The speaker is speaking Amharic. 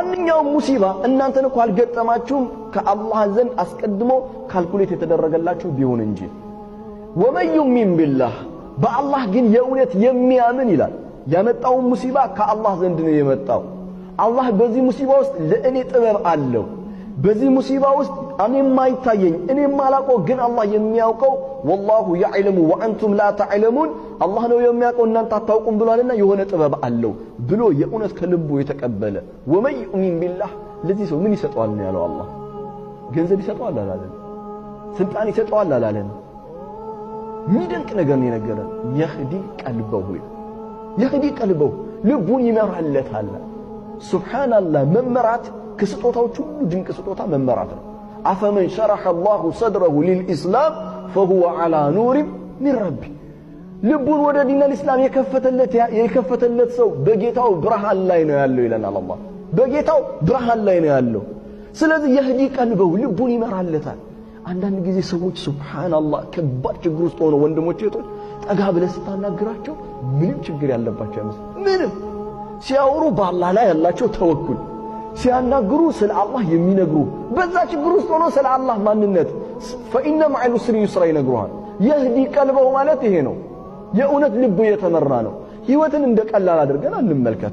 ማንኛውም ሙሲባ እናንተን እኮ አልገጠማችሁም ከአላህ ዘንድ አስቀድሞ ካልኩሌት የተደረገላችሁ ቢሆን እንጂ ወመን ዩሚን ቢላህ በአላህ ግን የእውነት የሚያምን ይላል ያመጣው ሙሲባ ከአላህ ዘንድ ነው የመጣው አላህ በዚህ ሙሲባ ውስጥ ለእኔ ጥበብ አለው በዚህ ሙሲባ ውስጥ እኔ ማይታየኝ እኔ ማላቆ ግን አላህ የሚያውቀው والله يعلم وانتم لا تعلمون አላህ ነው የሚያውቀው እናንተ አታውቁም ብሏልና የሆነ ጥበብ አለው ብሎ የእውነት ከልቡ የተቀበለ ወመን ዩሚን ቢላህ ለዚህ ሰው ምን ይሰጠዋል ነው ያለው አላህ ገንዘብ ይሰጠዋል አላለም ስልጣን ይሰጠዋል አላለም ሚደንቅ ነገር ነው የነገረን يهدي قلبه ልቡን ይመራለታል ሱብሃንአላህ መመራት ከስጦታዎቹ ሁሉ ድንቅ ስጦታ መመራት ነው አፈመን شرح الله صدره للإسلام فهو على نور من ربه ልቡን ወደ ዲን الاسلام የከፈተለት ሰው በጌታው ብርሃን ላይ ነው ያለው ይለናል አላህ በጌታው ብርሃን ላይ ነው ያለው ስለዚህ يهدي قلبه ልቡን ይመራለታል አንዳንድ ጊዜ ሰዎች ሱብሃንአላህ ከባድ ችግር ውስጥ ሆነው ወንድሞቼ እህቶች ጠጋ ብለህ ስታናግራቸው ምንም ችግር ያለባቸው አይመስል ምንም ሲያወሩ በአላህ ላይ ያላቸው ተወኩል ሲያናግሩ ስለ አላህ የሚነግሩ በዛ ችግር ውስጥ ሆኖ ስለ አላህ ማንነት فإن مع العسر يسرا ይነግሩሃል يهدي قلبه ማለት ይሄ ነው የእውነት ልቡ የተመራ ነው ህይወትን እንደቀላል አድርገን አንመልከት